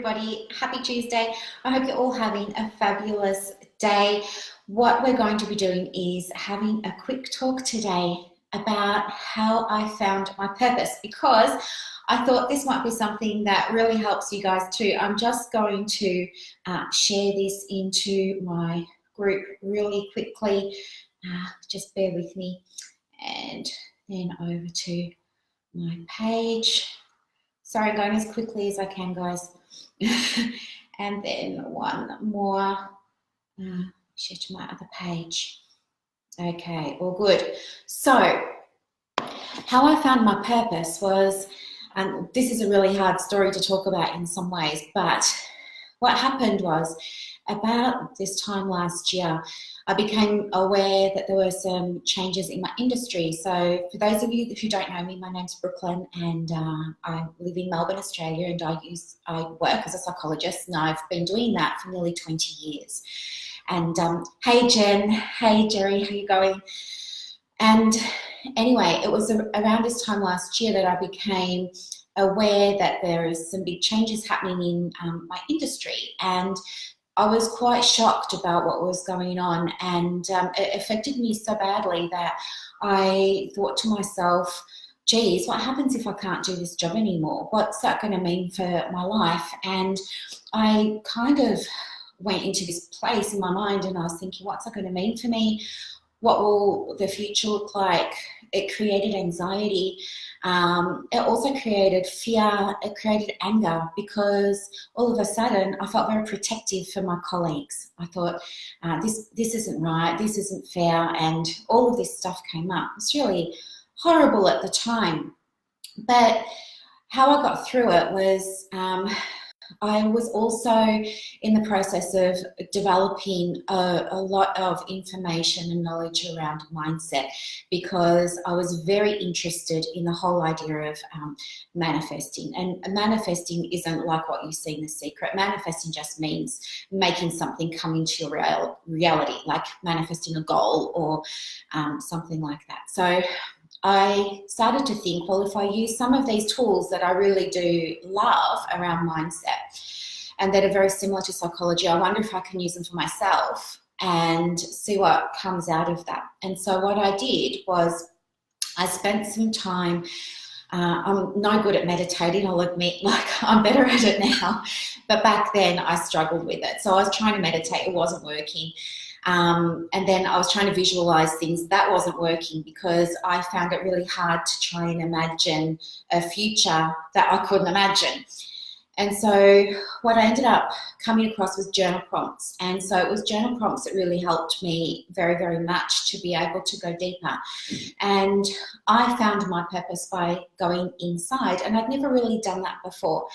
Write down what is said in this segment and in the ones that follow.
everybody. Happy Tuesday. I hope you're all having a fabulous day. What we're going to be doing is having a quick talk today about how I found my purpose, because I thought this might be something that really helps you guys too. I'm just going to share this into my group really quickly. Just bear with me, and then over to my page. Sorry, going as quickly as I can, guys. And then one more, share to my other page. Okay, all good. So, how I found my purpose was, this is a really hard story to talk about in some ways, but what happened was, about this time last year, I became aware that there were some changes in my industry. So for those of you who don't know me, my name's Brooklyn, and I live in Melbourne, Australia, and I work as a psychologist, and I've been doing that for nearly 20 years. And hey Jen, hey Jerry, how you going? And anyway, it was around this time last year that I became aware that there is some big changes happening in my industry, and I was quite shocked about what was going on, and it affected me so badly that I thought to myself, geez, what happens if I can't do this job anymore? What's that going to mean for my life? And I kind of went into this place in my mind, and I was thinking, what's that going to mean for me? What will the future look like? It created anxiety. It also created fear. It created anger, because all of a sudden I felt very protective for my colleagues. I thought, this isn't right, this isn't fair, and all of this stuff came up. It's really horrible at the time. But how I got through it was, I was also in the process of developing a lot of information and knowledge around mindset, because I was very interested in the whole idea of manifesting. And manifesting isn't like what you see in The Secret. Manifesting just means making something come into your reality, like manifesting a goal or something like that. So I started to think, well, if I use some of these tools that I really do love around mindset and that are very similar to psychology, I wonder if I can use them for myself and see what comes out of that. And so what I did was I spent some time, I'm no good at meditating, I'll admit, like I'm better at it now, but back then I struggled with it. So I was trying to meditate, it wasn't working. And then I was trying to visualize things. That wasn't working, because I found it really hard to try and imagine a future that I couldn't imagine. And so what I ended up coming across was journal prompts. And so it was journal prompts that really helped me very, very much to be able to go deeper. And I found my purpose by going inside, and I'd never really done that before.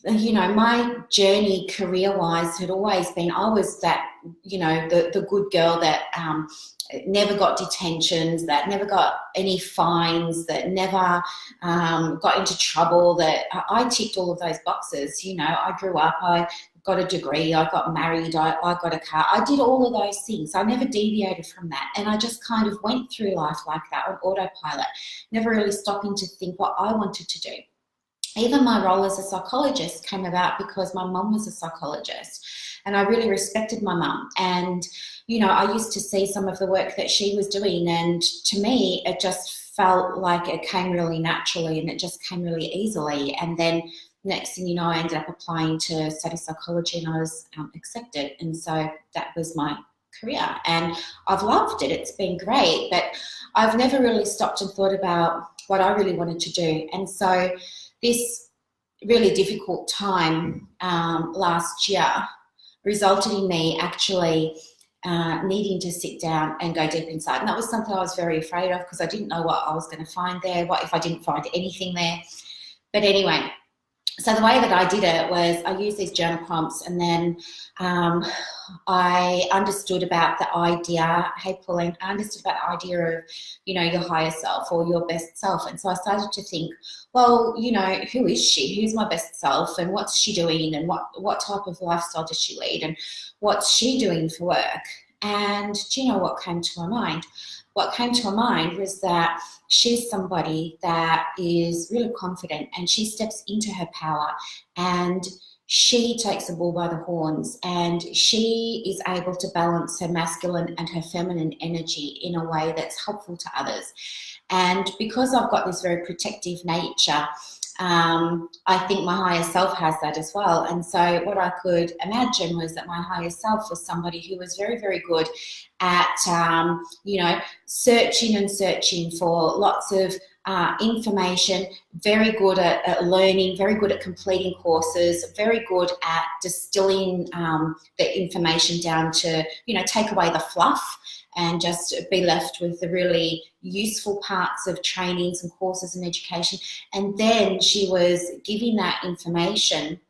You know, my journey career-wise had always been, I was that, you know, the good girl that never got detentions, that never got any fines, that never got into trouble, that I ticked all of those boxes. You know, I grew up, I got a degree, I got married, I got a car. I did all of those things. I never deviated from that. And I just kind of went through life like that on autopilot, never really stopping to think what I wanted to do. Even my role as a psychologist came about because my mum was a psychologist, and I really respected my mum. And, you know, I used to see some of the work that she was doing, and to me, it just felt like it came really naturally, and it just came really easily. And then next thing you know, I ended up applying to study psychology, and I was accepted. And so that was my career, and I've loved it. It's been great, but I've never really stopped and thought about what I really wanted to do. And so this really difficult time last year resulted in me actually needing to sit down and go deep inside. And that was something I was very afraid of, because I didn't know what I was going to find there, what if I didn't find anything there. But anyway, so the way that I did it was I used these journal prompts, and then I understood about the idea, hey Pauline, I understood about the idea of, you know, your higher self or your best self. And so I started to think, well, you know, who is she? Who's my best self? And what's she doing? And what type of lifestyle does she lead? And what's she doing for work? And do you know what came to my mind? What came to my mind was that she's somebody that is really confident, and she steps into her power, and she takes the bull by the horns, and she is able to balance her masculine and her feminine energy in a way that's helpful to others. And because I've got this very protective nature, I think my higher self has that as well. And so what I could imagine was that my higher self was somebody who was very, very good at, searching for lots of information, very good at learning, very good at completing courses, very good at distilling the information down to, take away the fluff and just be left with the really useful parts of trainings and courses and education. And then she was giving that information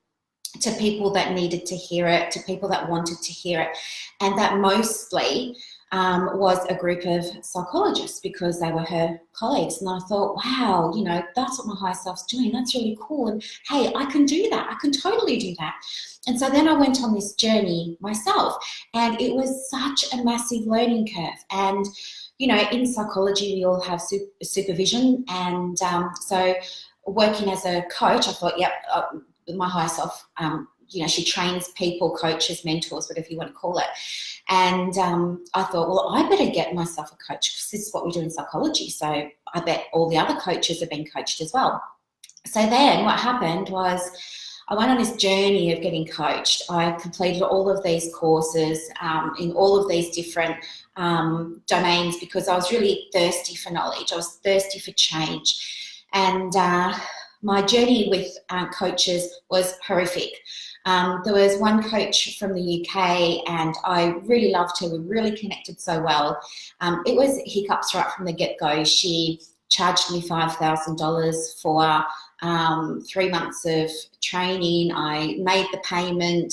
to people that needed to hear it, to people that wanted to hear it. And that mostly was a group of psychologists, because they were her colleagues. And I thought, wow, that's what my higher self's doing. That's really cool. And hey, I can do that. I can totally do that. And so then I went on this journey myself, and it was such a massive learning curve. And, in psychology, we all have supervision. And so working as a coach, I thought, my higher self, she trains people, coaches, mentors, whatever you want to call it. And I thought, well, I better get myself a coach, because this is what we do in psychology. So I bet all the other coaches have been coached as well. So then what happened was I went on this journey of getting coached. I completed all of these courses in all of these different domains, because I was really thirsty for knowledge. I was thirsty for change. And my journey with coaches was horrific. There was one coach from the UK, and I really loved her. We really connected so well. It was hiccups right from the get-go. She charged me $5,000 for 3 months of training. I made the payment,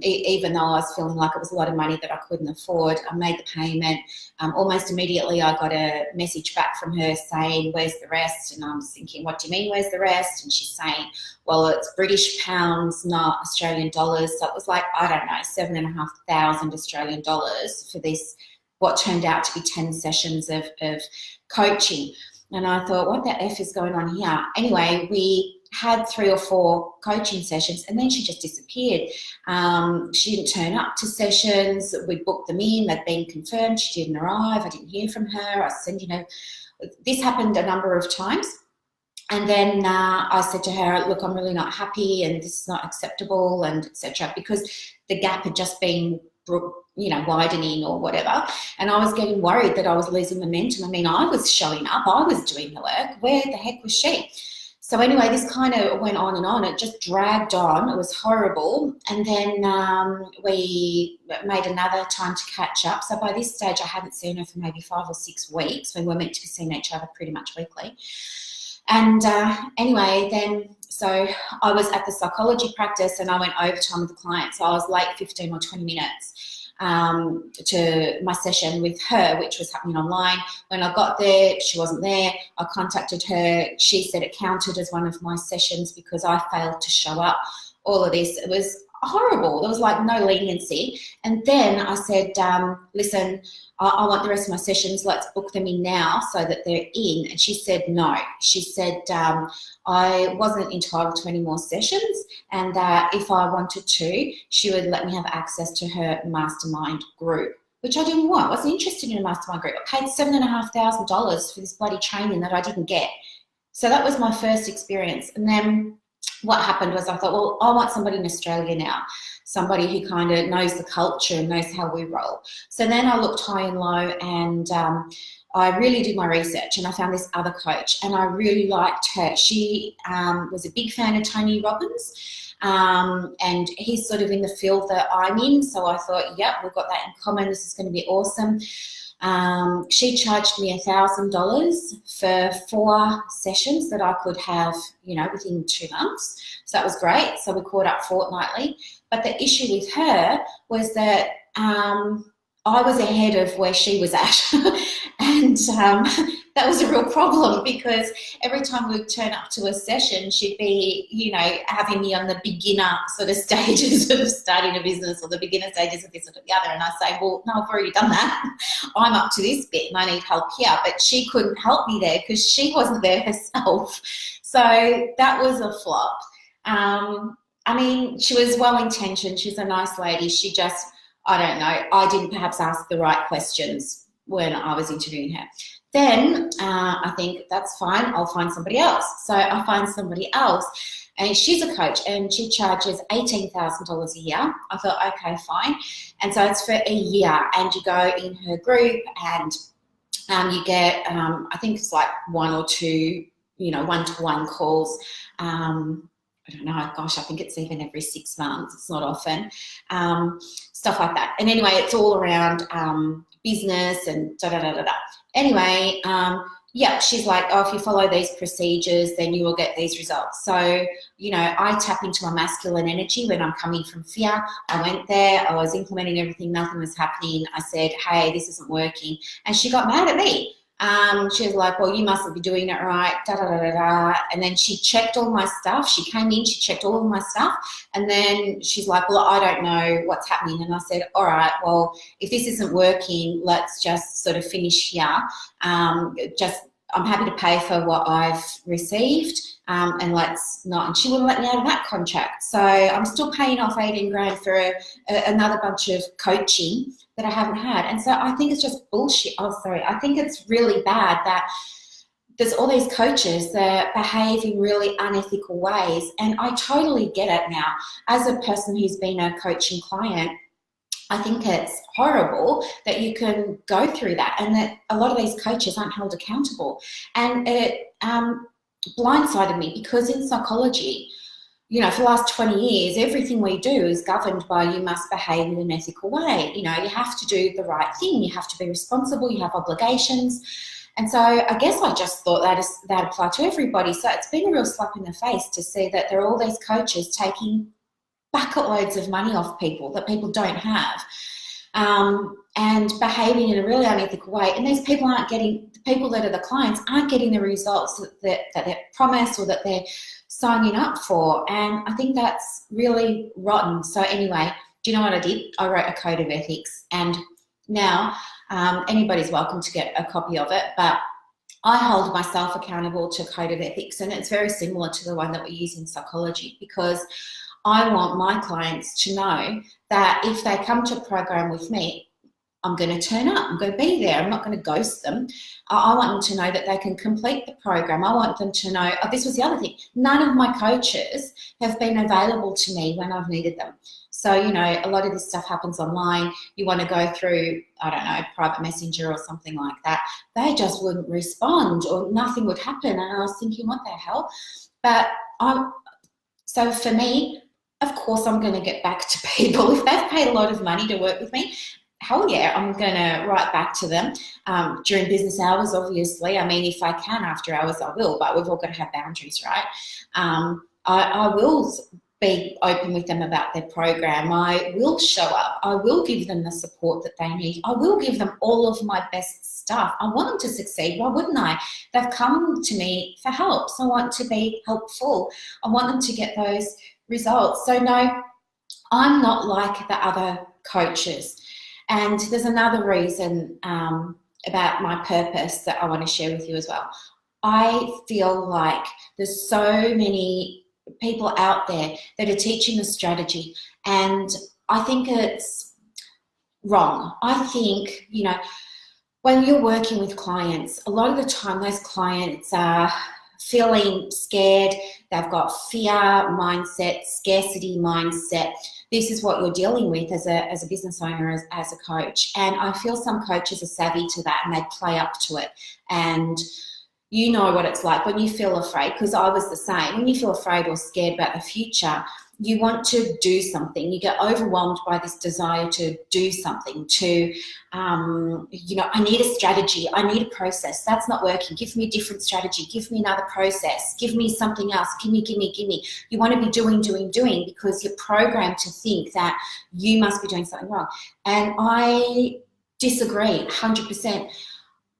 even though I was feeling like it was a lot of money that I couldn't afford. I made the payment. Almost immediately I got a message back from her saying, where's the rest? And I was thinking, what do you mean, where's the rest? And she's saying, well, it's British pounds, not Australian dollars. So it was like, I don't know, 7,500 Australian dollars for this, what turned out to be 10 sessions of coaching. And I thought, what the F is going on here? Anyway, we had 3 or 4 coaching sessions, and then she just disappeared. She didn't turn up to sessions. We'd booked them in. They'd been confirmed. She didn't arrive. I didn't hear from her. I said, this happened a number of times. And then I said to her, look, I'm really not happy, and this is not acceptable, and etc., because the gap had just been widening or whatever. And I was getting worried that I was losing momentum. I mean, I was showing up, I was doing the work. Where the heck was she? So anyway, this kind of went on and on. It just dragged on. It was horrible. And then we made another time to catch up. So by this stage, I hadn't seen her for maybe 5 or 6 weeks. We were meant to be seeing each other pretty much weekly. And anyway, then so I was at the psychology practice, and I went overtime with the client. So I was late 15 or 20 minutes to my session with her, which was happening online. When I got there, she wasn't there. I contacted her. She said it counted as one of my sessions because I failed to show up. All of this, it was horrible. There was like no leniency. And then I said, listen, I want the rest of my sessions. Let's book them in now so that they're in. And she said no. She said I wasn't entitled to any more sessions, and that if I wanted to, she would let me have access to her mastermind group, which I didn't want. I wasn't interested in a mastermind group. I paid $7,500 for this bloody training that I didn't get. So that was my first experience. And then what happened was I thought, well, I want somebody in Australia now, somebody who kind of knows the culture and knows how we roll. So then I looked high and low, and I really did my research, and I found this other coach, and I really liked her. She was a big fan of Tony Robbins, and he's sort of in the field that I'm in. So I thought, yep, we've got that in common. This is going to be awesome. She charged me $1,000 for 4 sessions that I could have, within 2 months. So that was great. So we caught up fortnightly. But the issue with her was that I was ahead of where she was at. And that was a real problem, because every time we'd turn up to a session, she'd be, having me on the beginner sort of stages of starting a business, or the beginner stages of this or the other. And I say, well, no, I've already done that. I'm up to this bit and I need help here. But she couldn't help me there because she wasn't there herself. So that was a flop. I mean, she was well-intentioned. She's a nice lady. She just, I don't know, I didn't perhaps ask the right questions when I was interviewing her. Then I think that's fine. I'll find somebody else. So I find somebody else, and she's a coach, and she charges $18,000 a year. I thought, okay, fine. And so it's for a year, and you go in her group, and you get, I think it's like one or two, one-to-one calls. I don't know, gosh, I think it's even every 6 months. It's not often. Stuff like that. And anyway, it's all around business and da-da-da-da-da. Anyway, yeah, she's like, oh, if you follow these procedures, then you will get these results. So, I tap into my masculine energy when I'm coming from fear. I went there, I was implementing everything, nothing was happening. I said, hey, this isn't working. And she got mad at me. She was like, well, you mustn't be doing it right, da-da-da-da-da. And then she checked all my stuff. She came in, she checked all of my stuff. And then she's like, well, I don't know what's happening. And I said, all right, well, if this isn't working, let's just sort of finish here. I'm happy to pay for what I've received, and let's not. And she wouldn't let me out of that contract. So I'm still paying off 18 grand for another bunch of coaching that I haven't had. And so I think it's just bullshit. I think it's really bad that there's all these coaches that behave in really unethical ways. And I totally get it now. As a person who's been a coaching client, I think it's horrible that you can go through that, and that a lot of these coaches aren't held accountable. And it blindsided me, because in psychology, for the last 20 years, everything we do is governed by you must behave in an ethical way. You have to do the right thing. You have to be responsible. You have obligations. And so I guess I just thought that applied to everybody. So it's been a real slap in the face to see that there are all these coaches taking bucket loads of money off people that people don't have, and behaving in a really unethical way. And these people the people that are the clients aren't getting the results that they're promised or that they're signing up for. And I think that's really rotten. So anyway, do you know what I did? I wrote a code of ethics, and now anybody's welcome to get a copy of it, but I hold myself accountable to code of ethics, and it's very similar to the one that we use in psychology, because I want my clients to know that if they come to a program with me, I'm going to turn up. I'm going to be there. I'm not going to ghost them. I want them to know that they can complete the program. I want them to know, this was the other thing, none of my coaches have been available to me when I've needed them. So, a lot of this stuff happens online. You want to go through, I don't know, private messenger or something like that. They just wouldn't respond, or nothing would happen. And I was thinking, what the hell? But so for me, of course, I'm going to get back to people. If they've paid a lot of money to work with me, hell yeah, I'm going to write back to them during business hours, obviously. I mean, if I can after hours, I will, but we've all got to have boundaries, right? I will be open with them about their program. I will show up. I will give them the support that they need. I will give them all of my best stuff. I want them to succeed. Why wouldn't I? They've come to me for help, so I want to be helpful. I want them to get those results. So no, I'm not like the other coaches. And there's another reason about my purpose that I want to share with you as well. I feel like there's so many people out there that are teaching a strategy, and I think it's wrong. I think, when you're working with clients, a lot of the time those clients are feeling scared. They've got fear mindset, scarcity mindset. This is what you're dealing with as a business owner, as a coach. And I feel some coaches are savvy to that, and they play up to it. And you know what it's like when you feel afraid, because I was the same. When you feel afraid or scared about the future, you want to do something. You get overwhelmed by this desire to do something, I need a strategy. I need a process. That's not working. Give me a different strategy. Give me another process. Give me something else. Give me. You want to be doing because you're programmed to think that you must be doing something wrong. And I disagree 100%.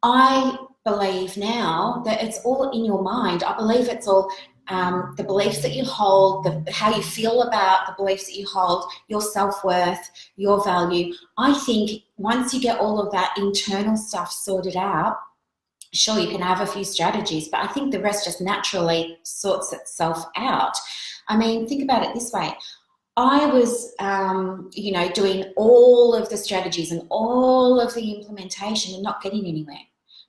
I believe now that it's all in your mind. I believe it's all the beliefs that you hold, how you feel about the beliefs that you hold, your self-worth, your value. I think once you get all of that internal stuff sorted out, sure, you can have a few strategies, but I think the rest just naturally sorts itself out. I mean, think about it this way. I was, doing all of the strategies and all of the implementation and not getting anywhere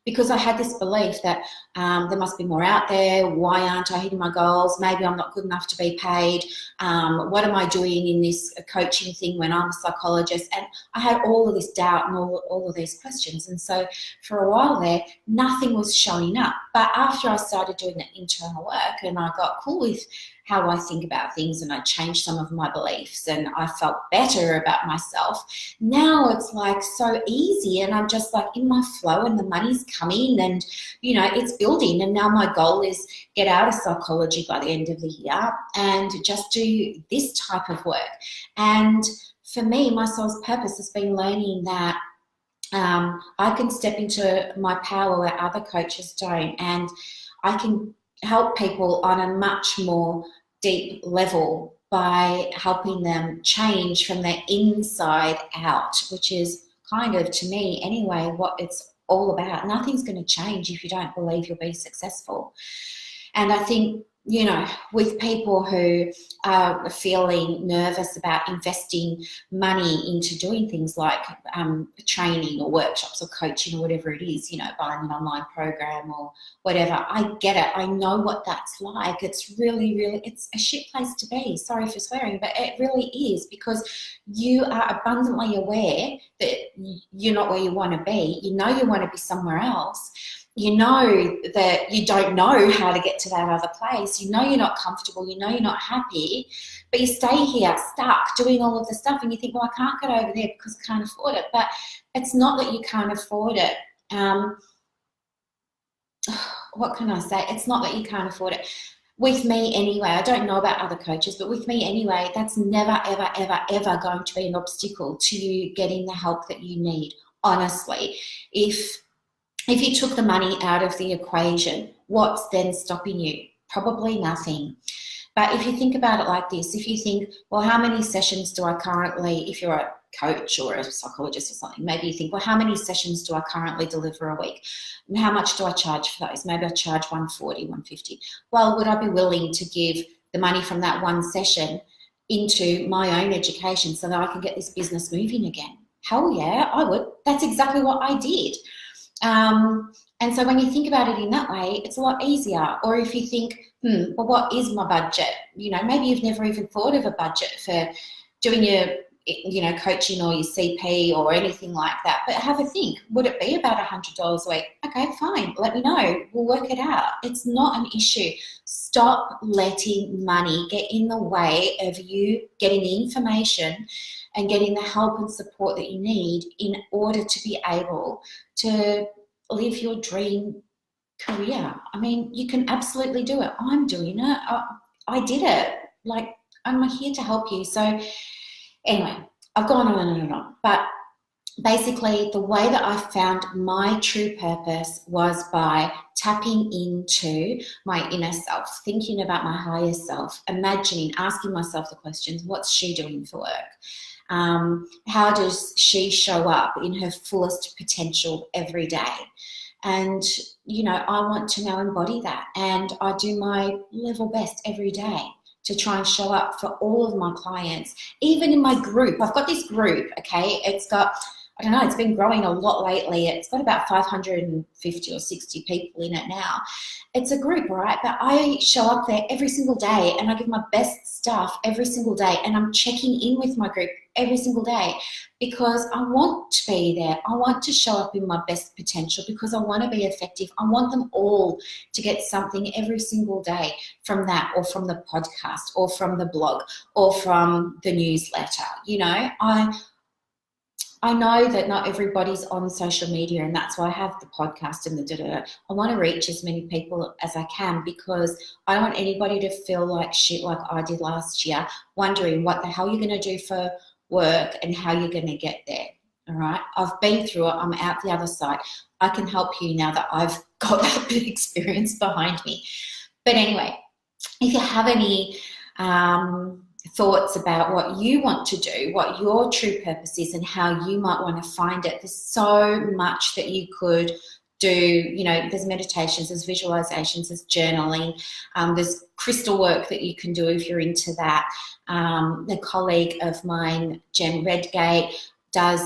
because I had this belief that there must be more out there. Why aren't I hitting my goals? Maybe I'm not good enough to be paid. What am I doing in this coaching thing when I'm a psychologist? And I had all of this doubt and all of these questions. And so for a while there, nothing was showing up. But after I started doing the internal work and I got cool with how I think about things and I changed some of my beliefs and I felt better about myself, now it's like so easy and I'm just like in my flow and the money's coming and, it's building. And now my goal is get out of psychology by the end of the year and just do this type of work. And for me, my soul's purpose has been learning that I can step into my power where other coaches don't, and I can help people on a much more deep level by helping them change from their inside out, which is kind of, to me anyway, what it's all about. Nothing's going to change if you don't believe you'll be successful. And I think, with people who are feeling nervous about investing money into doing things like training or workshops or coaching or whatever it is, buying an online program or whatever, I get it. I know what that's like. It's really, really, it's a shit place to be. Sorry for swearing, but it really is, because you are abundantly aware that you're not where you want to be. You know you want to be somewhere else. You know that you don't know how to get to that other place. You know you're not comfortable. You know you're not happy, but you stay here stuck doing all of the stuff and you think, well, I can't get over there because I can't afford it. But it's not that you can't afford it. What can I say? It's not that you can't afford it. With me anyway, I don't know about other coaches, but with me anyway, that's never, ever, ever, ever going to be an obstacle to you getting the help that you need, honestly. If you took the money out of the equation, what's then stopping you? Probably nothing. But if you think about it like this, if you think, well, how many sessions do I currently, if you're a coach or a psychologist or something, maybe you think, well, how many sessions do I currently deliver a week? And how much do I charge for those? Maybe I charge $140, $150. Well, would I be willing to give the money from that one session into my own education so that I can get this business moving again? Hell yeah, I would. That's exactly what I did. And so when you think about it in that way, it's a lot easier. Or if you think, well, what is my budget? Maybe you've never even thought of a budget for doing your, coaching or your CP or anything like that. But have a think, would it be about $100 a week? Okay, fine. Let me know. We'll work it out. It's not an issue. Stop letting money get in the way of you getting the information and getting the help and support that you need in order to be able to live your dream career. I mean, you can absolutely do it. I'm doing it. I did it. Like, I'm here to help you. So anyway, I've gone on and on and on. But basically, the way that I found my true purpose was by tapping into my inner self, thinking about my higher self, imagining, asking myself the questions, what's she doing for work? How does she show up in her fullest potential every day? And, I want to now embody that. And I do my level best every day to try and show up for all of my clients, even in my group. I've got this group, okay? It's got, I don't know, it's been growing a lot lately. It's got about 550 or 60 people in it now. It's a group, all right? But I show up there every single day and I give my best stuff every single day, and I'm checking in with my group every single day because I want to be there. I want to show up in my best potential because I want to be effective. I want them all to get something every single day from that, or from the podcast, or from the blog, or from the newsletter. I know that not everybody's on social media, and that's why I have the podcast and the da-da-da. I want to reach as many people as I can because I don't want anybody to feel like shit like I did last year, wondering what the hell you're going to do for work and how you're going to get there. All right? I've been through it. I'm out the other side. I can help you now that I've got that experience behind me. But anyway, if you have any thoughts about what you want to do, what your true purpose is, and how you might want to find it, there's so much that you could do, you know, there's meditations, there's visualizations, there's journaling, there's crystal work that you can do if you're into that. A colleague of mine, Jen Redgate, does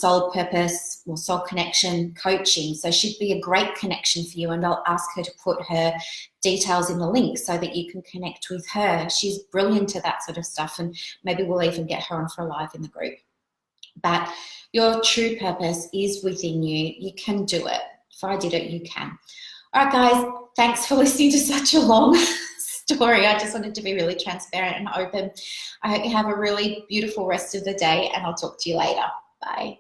soul purpose or soul connection coaching. So she'd be a great connection for you, and I'll ask her to put her details in the link so that you can connect with her. She's brilliant at that sort of stuff, and maybe we'll even get her on for a live in the group. But your true purpose is within you. You can do it. If I did it, you can. All right, guys, thanks for listening to such a long story. I just wanted to be really transparent and open. I hope you have a really beautiful rest of the day, and I'll talk to you later. Bye.